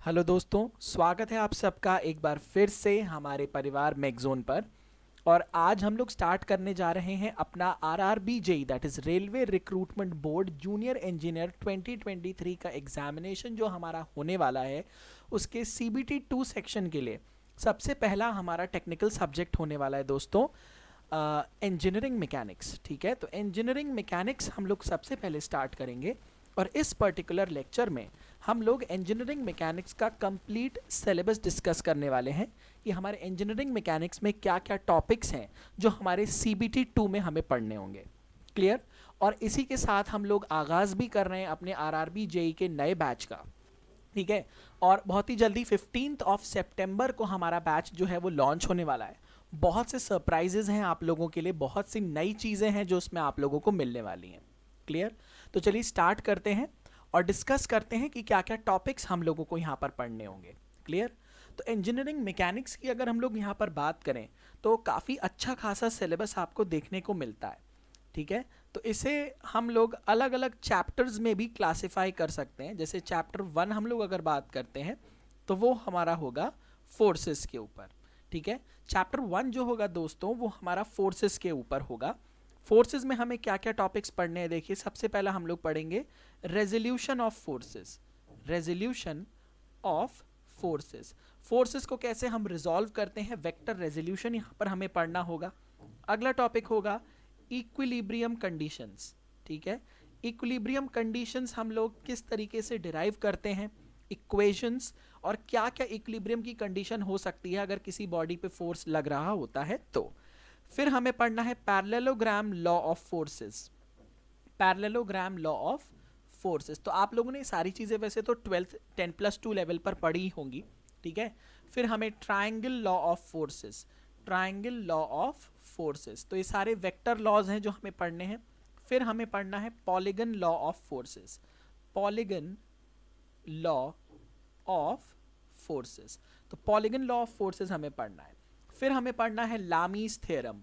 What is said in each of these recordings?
Hello दोस्तों, स्वागत है आप सबका एक बार फिर से हमारे परिवार मैगज़ोन पर। और आज हम लोग स्टार्ट करने जा रहे हैं अपना RRB JE that is railway recruitment board junior engineer 2023 का एग्जामिनेशन जो हमारा होने वाला है उसके सीबीटी 2 सेक्शन के लिए सबसे पहला हमारा टेक्निकल सब्जेक्ट होने वाला है दोस्तों, इंजीनियरिंग मैकेनिक्स। ठीक है, तो इंजीनियरिंग मैकेनिक्स हम लोग सबसे पहले स्टार्ट करेंगे और इस पर्टिकुलर लेक्चर में हम लोग इंजीनियरिंग मैकेनिक्स का कंप्लीट सिलेबस डिस्कस करने वाले हैं कि हमारे इंजीनियरिंग मैकेनिक्स में क्या क्या टॉपिक्स हैं जो हमारे सीबीटी 2 में हमें पढ़ने होंगे। क्लियर। और इसी के साथ हम लोग आगाज़ भी कर रहे हैं अपने आरआरबी जेई के नए बैच का। ठीक है, और बहुत ही जल्दी 15th ऑफ सितंबर को हमारा बैच जो है वो लॉन्च होने वाला है। बहुत से सरप्राइजेज हैं आप लोगों के लिए, बहुत सी नई चीज़ें हैं जो उसमें आप लोगों को मिलने वाली हैं। क्लियर। तो चलिए स्टार्ट करते हैं और डिस्कस करते हैं कि क्या क्या टॉपिक्स हम लोगों को यहाँ पर पढ़ने होंगे। क्लियर। तो इंजीनियरिंग मैकेनिक्स की अगर हम लोग यहाँ पर बात करें तो काफ़ी अच्छा खासा सिलेबस आपको देखने को मिलता है। ठीक है, तो इसे हम लोग अलग अलग चैप्टर्स में भी क्लासिफाई कर सकते हैं। जैसे चैप्टर 1 हम लोग अगर बात करते हैं तो वो हमारा होगा फोर्सेस के ऊपर। ठीक है, चैप्टर 1 जो होगा दोस्तों वो हमारा फोर्सेस के ऊपर होगा। फोर्सेस में हमें क्या क्या टॉपिक्स पढ़ने हैं, देखिए सबसे पहला हम लोग पढ़ेंगे resolution of forces. Resolution of forces, forces को कैसे हम रिजॉल्व करते हैं, वेक्टर रेजोल्यूशन यहाँ पर हमें पढ़ना होगा। अगला टॉपिक होगा इक्विलिब्रियम कंडीशंस। ठीक है, इक्विलिब्रियम कंडीशंस हम लोग किस तरीके से डिराइव करते हैं, इक्वेशंस, और क्या क्या इक्विलिब्रियम की कंडीशन हो सकती है अगर किसी बॉडी पे फोर्स लग रहा होता है तो। फिर हमें पढ़ना है parallelogram law of forces. Parallelogram law of forces, तो आप लोगों ने सारी चीज़ें वैसे तो 12 10+2 लेवल पर पढ़ी होंगी। ठीक है, फिर हमें triangle law of forces. Triangle law of forces, तो ये सारे वेक्टर लॉज हैं जो हमें पढ़ने हैं। फिर हमें पढ़ना है polygon law of forces. Polygon law of forces, तो पॉलीगन लॉ ऑफ फोर्सेस हमें पढ़ना है। फिर हमें पढ़ना है लामीज थ्योरम।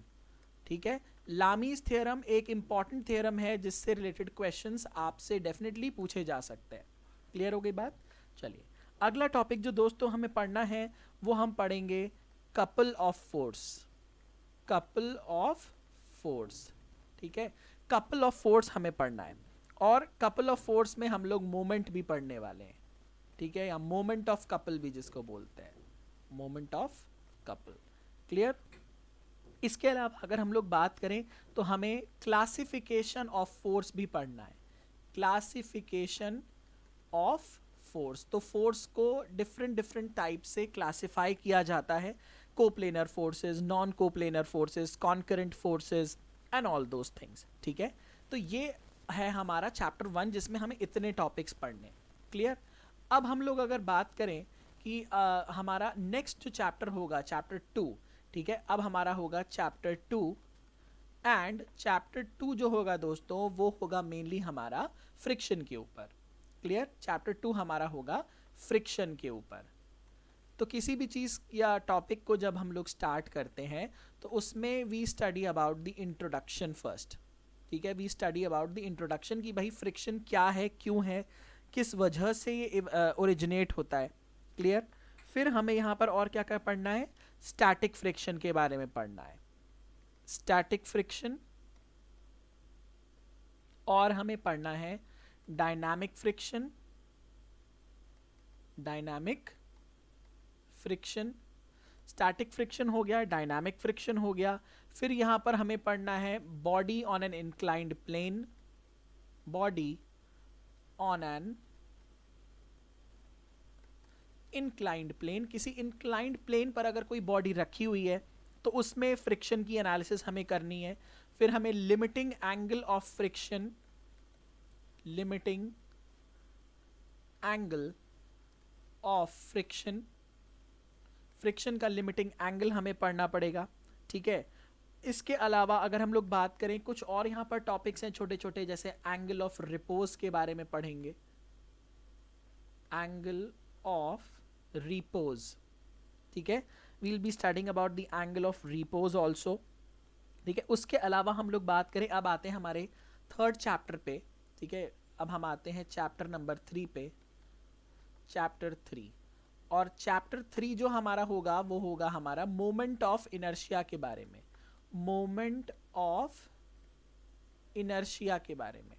ठीक है, लामीज थ्योरम एक इंपॉर्टेंट थ्योरम है जिससे रिलेटेड क्वेश्चंस आपसे डेफिनेटली पूछे जा सकते हैं। क्लियर हो गई बात। चलिए अगला टॉपिक जो दोस्तों हमें पढ़ना है वो हम पढ़ेंगे couple of force. Couple of force, ठीक है, कपल ऑफ फोर्स हमें पढ़ना है। और कपल ऑफ फोर्स में हम लोग मोमेंट भी पढ़ने वाले हैं। ठीक है, या मोमेंट ऑफ कपल भी जिसको बोलते हैं, मोमेंट ऑफ कपल। क्लियर। इसके अलावा अगर हम लोग बात करें तो हमें क्लासिफिकेशन ऑफ फोर्स भी पढ़ना है। क्लासिफिकेशन ऑफ फोर्स, तो फोर्स को डिफरेंट डिफरेंट टाइप से क्लासिफाई किया जाता है। Coplanar forces, non coplanar forces, concurrent forces and all those things. ठीक है, तो ये है हमारा चैप्टर 1 जिसमें हमें इतने टॉपिक्स पढ़ने। क्लियर। अब हम लोग अगर बात करें कि हमारा नेक्स्ट जो चैप्टर होगा चैप्टर 2। ठीक है, अब हमारा होगा चैप्टर 2, एंड चैप्टर 2 जो होगा दोस्तों वो होगा मेनली हमारा फ्रिक्शन के ऊपर। क्लियर, चैप्टर 2 हमारा होगा फ्रिक्शन के ऊपर। तो किसी भी चीज़ या टॉपिक को जब हम लोग स्टार्ट करते हैं तो उसमें we study about the introduction first. ठीक है, we study about the introduction कि भाई फ्रिक्शन क्या है, क्यों है, किस वजह से ये ओरिजिनेट होता है। क्लियर। फिर हमें यहाँ पर और क्या क्या पढ़ना है, स्टैटिक फ्रिक्शन के बारे में पढ़ना है, स्टैटिक फ्रिक्शन। और हमें पढ़ना है dynamic friction. Dynamic friction, static friction हो गया, डायनामिक फ्रिक्शन हो गया। फिर यहाँ पर हमें पढ़ना है body on an inclined plane. Body on an inclined plane, किसी इंक्लाइंड प्लेन पर अगर कोई बॉडी रखी हुई है तो उसमें फ्रिक्शन की एनालिसिस हमें करनी है। फिर हमें limiting angle of friction, limiting angle of friction, friction का लिमिटिंग एंगल हमें पढ़ना पड़ेगा। ठीक है, इसके अलावा अगर हम लोग बात करें कुछ और यहाँ पर टॉपिक्स हैं छोटे छोटे, जैसे एंगल ऑफ रिपोज के बारे में पढ़ेंगे, एंगल ऑफ रिपोज। ठीक है, we will be studying about the angle of repose also. ठीक है, उसके अलावा हम लोग बात करें, अब आते हैं हमारे थर्ड चैप्टर पे। ठीक है, अब हम आते हैं चैप्टर नंबर 3 पे। चैप्टर 3, और चैप्टर 3 जो हमारा होगा वो होगा हमारा मोमेंट ऑफ इनर्शिया के बारे में, मोमेंट ऑफ इनर्शिया के बारे में।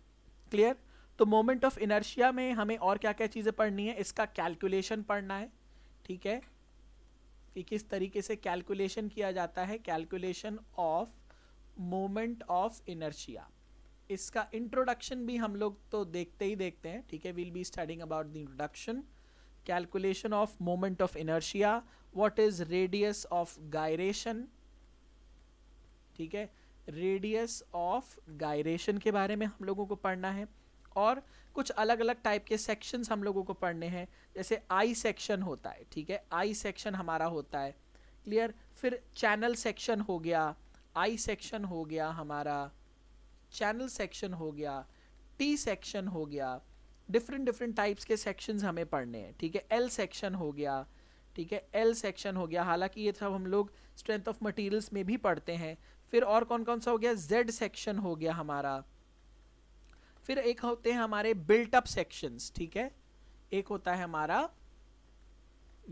क्लियर? तो मोमेंट ऑफ इनर्शिया में हमें और क्या क्या चीज़ें पढ़नी है, इसका कैलकुलेशन पढ़ना है, ठीक है, कि किस तरीके से कैलकुलेशन किया जाता है, calculation of moment of inertia. इसका इंट्रोडक्शन भी हम लोग तो देखते ही देखते हैं, ठीक है, will be studying about the introduction, calculation of moment of inertia, what is radius of gyration, ठीक है, रेडियस ऑफ गायरेशन के बारे में हम लोगों को पढ़ना है। और कुछ अलग अलग टाइप के सेक्शंस हम लोगों को पढ़ने हैं, जैसे आई सेक्शन होता है, ठीक है, आई सेक्शन हमारा होता है। क्लियर? फिर चैनल सेक्शन हो गया, आई सेक्शन हो गया हमारा, चैनल सेक्शन हो गया, टी सेक्शन हो गया, डिफरेंट टाइप्स के सेक्शंस हमें पढ़ने हैं, ठीक है, एल सेक्शन हो गया, ठीक है, एल सेक्शन हो गया, हालांकि ये सब हम लोग स्ट्रेंथ ऑफ मटेरियल्स में भी पढ़ते हैं। फिर और कौन कौन सा हो गया, जेड सेक्शन हो गया हमारा। फिर एक होते हैं हमारे बिल्ट अप सेक्शंस, ठीक है, एक होता है हमारा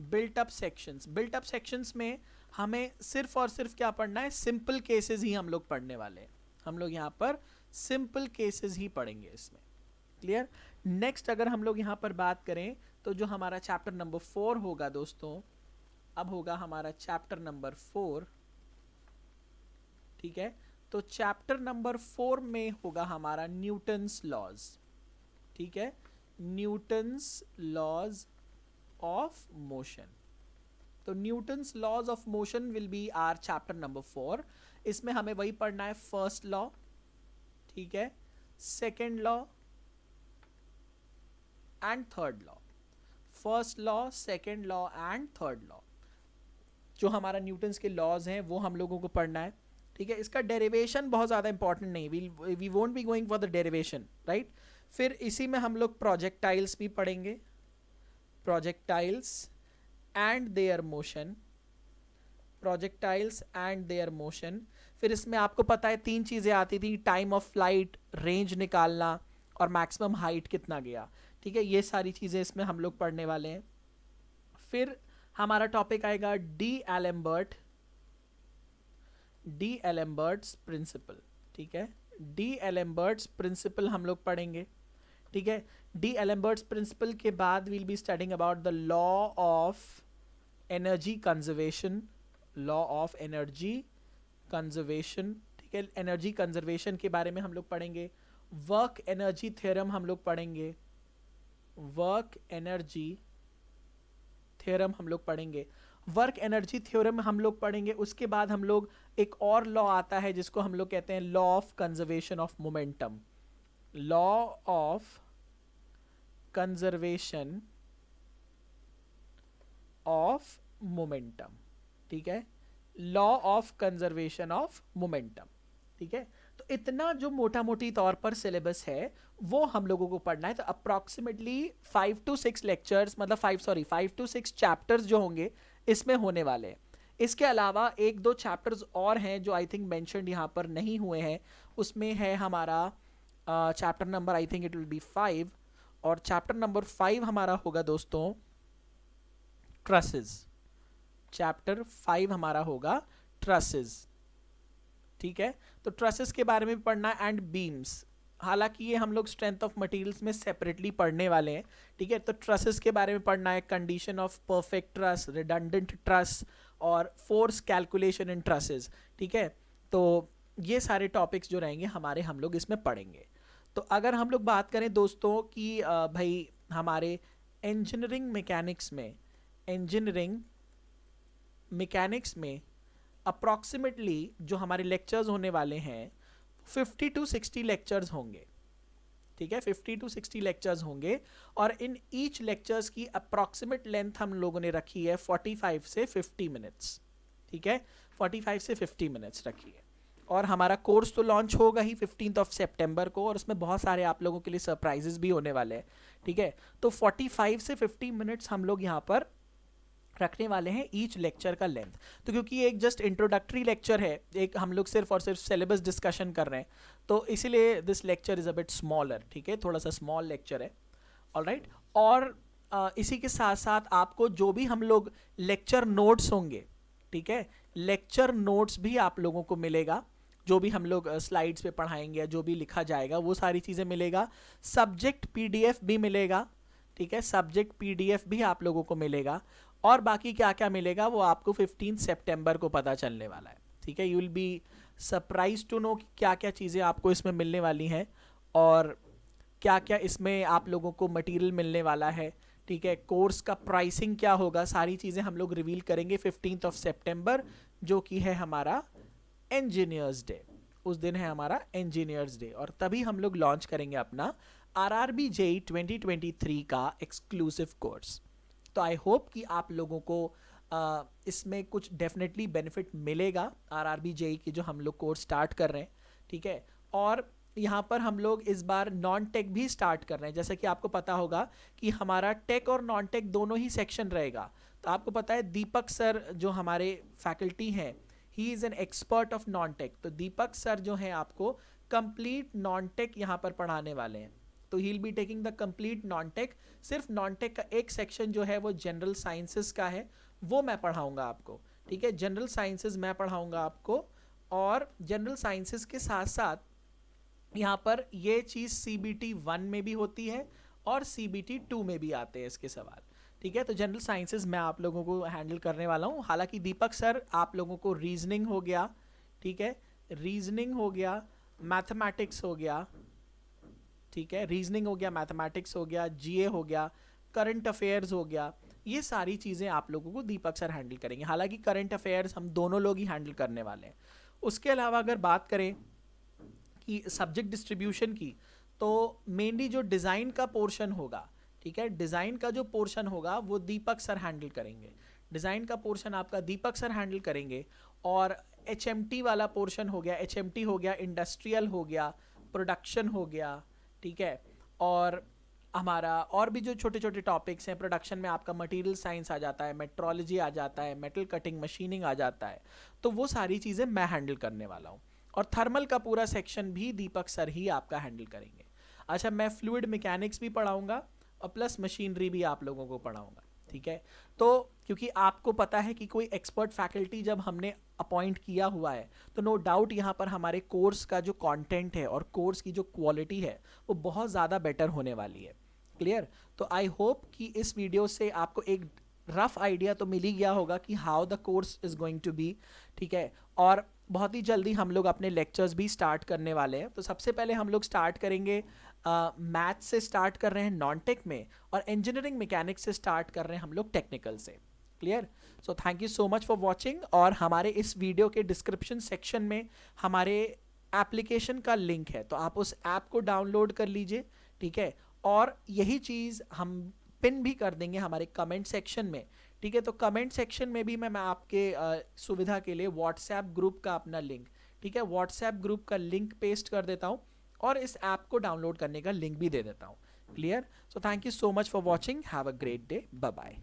built up sections. Built up sections में हमें सिर्फ और सिर्फ क्या पढ़ना है, सिंपल केसेस ही हम लोग पढ़ने वाले हैं, हम लोग यहाँ पर सिंपल केसेस ही पढ़ेंगे इसमें। क्लियर? नेक्स्ट अगर हम लोग यहाँ पर बात करें तो जो हमारा चैप्टर नंबर 4 होगा दोस्तों, अब होगा हमारा चैप्टर नंबर 4, ठीक है, तो चैप्टर नंबर 4 में होगा हमारा न्यूटन्स लॉज, ठीक है, न्यूटन्स लॉज ऑफ मोशन। तो Newton's laws of motion will be our chapter number 4। इसमें हमें वही पढ़ना है, फर्स्ट लॉ, ठीक है, second law and third law, first law, second law and third law. जो हमारा न्यूटन्स के लॉज हैं वो हम लोगों को पढ़ना है, ठीक है। इसका डेरिवेशन बहुत ज़्यादा इंपॉर्टेंट नहीं, we won't be going for the derivation, right. फिर इसी में हम लोग प्रोजेक्टाइल्स भी पढ़ेंगे, projectiles and their motion, projectiles and their motion. फिर इसमें आपको पता है 3 चीज़ें आती थी, टाइम ऑफ फ्लाइट, रेंज निकालना और मैक्सिमम हाइट कितना गया, ठीक है, ये सारी चीज़ें इसमें हम लोग पढ़ने वाले हैं। फिर हमारा टॉपिक आएगा डी एलेम्बर्ट्स प्रिंसिपल, ठीक है, डी एलेम्बर्ट्स प्रिंसिपल हम लोग पढ़ेंगे, ठीक है। डी एलेम्बर्ट्स प्रिंसिपल के बाद we'll be studying about the law of energy conservation, law of energy conservation, ठीक है, एनर्जी कंजर्वेशन के बारे में हम लोग पढ़ेंगे। वर्क एनर्जी थ्योरम हम लोग पढ़ेंगे, वर्क एनर्जी थ्योरम हम लोग पढ़ेंगे, वर्क एनर्जी थ्योरम हम लोग पढ़ेंगे। उसके बाद हम लोग एक और लॉ आता है जिसको हम लोग कहते हैं law of conservation of momentum, law of conservation of momentum, ठीक है, law of conservation of momentum, ठीक है। तो इतना जो मोटा मोटी तौर पर सिलेबस है वो हम लोगों को पढ़ना है। तो अप्रॉक्सीमेटली 5 to 6 लेक्चर्स, मतलब 5 to 6 चैप्टर्स जो होंगे इसमें होने वाले हैं। इसके अलावा 1-2 चैप्टर्स और हैं जो आई थिंक मेंशन्ड यहाँ पर नहीं हुए हैं। उसमें है हमारा chapter number, I think it will be 5, और चैप्टर नंबर 5 हमारा होगा दोस्तों ट्रसेस, चैप्टर 5 हमारा होगा ट्रसेस, ठीक है। तो ट्रसेस के बारे में पढ़ना है एंड बीम्स, हालांकि ये हम लोग स्ट्रेंथ ऑफ मटेरियल्स में सेपरेटली पढ़ने वाले हैं, ठीक है। तो ट्रसेस के बारे में पढ़ना है, condition of perfect truss, redundant truss और फोर्स कैलकुलेशन इन ट्रसेस, ठीक है। तो ये सारे टॉपिक्स जो रहेंगे हमारे, हम लोग इसमें पढ़ेंगे। तो अगर हम लोग बात करें दोस्तों कि भाई हमारे इंजीनियरिंग मैकेनिक्स में अप्रॉक्सीमेटली जो हमारे लेक्चर्स होने वाले हैं 50 to 60 लेक्चर्स होंगे, ठीक है, 50 to 60 लेक्चर्स होंगे। और इन ईच लेक्चर्स की अप्रॉक्सीमेट लेंथ हम लोगों ने रखी है 45 से 50 मिनट्स, ठीक है, 45 से 50 मिनट्स रखी है। और हमारा कोर्स तो लॉन्च होगा ही 15 सितंबर को, और उसमें बहुत सारे आप लोगों के लिए सरप्राइजेस भी होने वाले हैं, ठीक है। तो 45 से 50 मिनट्स हम लोग यहाँ पर रखने वाले हैं ईच लेक्चर का लेंथ। तो क्योंकि ये एक जस्ट इंट्रोडक्टरी लेक्चर है, एक हम लोग सिर्फ और सिर्फ सिलेबस डिस्कशन कर रहे हैं, तो इसीलिए this lecture is a bit smaller, ठीक है, थोड़ा सा स्मॉल लेक्चर है, ऑलराइट। और इसी के साथ साथ आपको जो भी हम लोग लेक्चर नोट्स होंगे, ठीक है, लेक्चर नोट्स भी आप लोगों को मिलेगा, जो भी हम लोग स्लाइड्स पे पढ़ाएंगे या जो भी लिखा जाएगा वो सारी चीज़ें मिलेगा। सब्जेक्ट पीडीएफ भी मिलेगा, ठीक है, सब्जेक्ट पीडीएफ भी आप लोगों को मिलेगा। और बाकी क्या क्या मिलेगा वो आपको 15 सितंबर को पता चलने वाला है, ठीक है। You will be surprise to know कि क्या क्या चीज़ें आपको इसमें मिलने वाली हैं और क्या क्या इसमें आप लोगों को मटेरियल मिलने वाला है, ठीक है। कोर्स का प्राइसिंग क्या होगा, सारी चीज़ें हम लोग रिवील करेंगे 15 सितंबर, जो कि है हमारा इंजीनियर्स डे। उस दिन है हमारा इंजीनियर्स डे और तभी हम लोग लॉन्च करेंगे अपना आरआरबी जेईई 2023 का एक्सक्लूसिव कोर्स। तो आई होप कि आप लोगों को इसमें कुछ डेफिनेटली बेनिफिट मिलेगा आरआरबी जेईई की जो हम लोग कोर्स स्टार्ट कर रहे हैं, ठीक है। और यहाँ पर हम लोग इस बार नॉन टेक भी स्टार्ट कर रहे हैं। जैसे कि आपको पता होगा कि हमारा टेक और नॉन टेक दोनों ही सेक्शन रहेगा। तो आपको पता है दीपक सर जो हमारे फैकल्टी हैं, he is an expert of non tech. तो दीपक सर जो हैं आपको कंप्लीट नॉन टेक यहाँ पर पढ़ाने वाले हैं। तो he will be taking the complete non tech. सिर्फ नॉन टेक का एक सेक्शन जो है वो जनरल साइंसेस का है, वो मैं पढ़ाऊँगा आपको, ठीक है। जनरल साइंसेस मैं पढ़ाऊँगा आपको और जनरल साइंसेस के साथ साथ यहाँ पर ये चीज़ CBT 1 में भी होती है और CBT 2 में भी आते हैं इसके सवाल, ठीक है। तो जनरल साइंसेस मैं आप लोगों को हैंडल करने वाला हूँ। हालांकि दीपक सर आप लोगों को रीजनिंग हो गया, ठीक है, रीजनिंग हो गया, मैथमेटिक्स हो गया, ठीक है, रीजनिंग हो गया, मैथमेटिक्स हो गया, GA हो गया, करंट अफेयर्स हो गया, ये सारी चीज़ें आप लोगों को दीपक सर हैंडल करेंगे। हालांकि करंट अफेयर्स हम दोनों लोग ही हैंडल करने वाले हैं। उसके अलावा अगर बात करें कि सब्जेक्ट डिस्ट्रीब्यूशन की, तो मेनली जो डिज़ाइन का पोर्शन होगा, ठीक है, डिज़ाइन का जो पोर्शन होगा वो दीपक सर हैंडल करेंगे। डिज़ाइन का पोर्शन आपका दीपक सर हैंडल करेंगे। और HMT वाला पोर्शन हो गया, HMT हो गया, इंडस्ट्रियल हो गया, प्रोडक्शन हो गया, ठीक है। और हमारा और भी जो छोटे छोटे टॉपिक्स हैं, प्रोडक्शन में आपका मटेरियल साइंस आ जाता है, मेट्रोलॉजी आ जाता है, मेटल कटिंग मशीनिंग आ जाता है। तो वो सारी चीज़ें मैं हैंडल करने वाला हूँ। और थर्मल का पूरा सेक्शन भी दीपक सर ही आपका हैंडल करेंगे। अच्छा, मैं फ्लूइड मैकेनिक्स भी पढ़ाऊंगा और प्लस मशीनरी भी आप लोगों को पढ़ाऊंगा, ठीक है। तो क्योंकि आपको पता है कि कोई एक्सपर्ट फैकल्टी जब हमने अपॉइंट किया हुआ है, तो नो डाउट यहाँ पर हमारे कोर्स का जो कंटेंट है और कोर्स की जो क्वालिटी है वो बहुत ज़्यादा बेटर होने वाली है। क्लियर? तो आई होप कि इस वीडियो से आपको एक रफ आइडिया तो मिल ही गया होगा कि how the course is going to be, ठीक है। और बहुत ही जल्दी हम लोग अपने लेक्चर्स भी स्टार्ट करने वाले हैं। तो सबसे पहले हम लोग स्टार्ट करेंगे मैथ से स्टार्ट कर रहे हैं नॉन टेक में, और इंजीनियरिंग मैकेनिक्स से स्टार्ट कर रहे हैं हम लोग टेक्निकल से। Clear? So thank you so much for watching. और हमारे इस वीडियो के डिस्क्रिप्शन सेक्शन में हमारे एप्लीकेशन का लिंक है, तो आप उस ऐप को डाउनलोड कर लीजिए, ठीक है। और यही चीज़ हम पिन भी कर देंगे हमारे कमेंट सेक्शन में, ठीक है। तो कमेंट सेक्शन में भी मैं आपके सुविधा के लिए व्हाट्सएप ग्रुप का अपना लिंक, ठीक है, व्हाट्सएप ग्रुप का लिंक पेस्ट कर देता हूँ और इस ऐप को डाउनलोड करने का लिंक भी दे देता हूँ। Clear? So thank you so much for watching. Have a great day. Bye bye.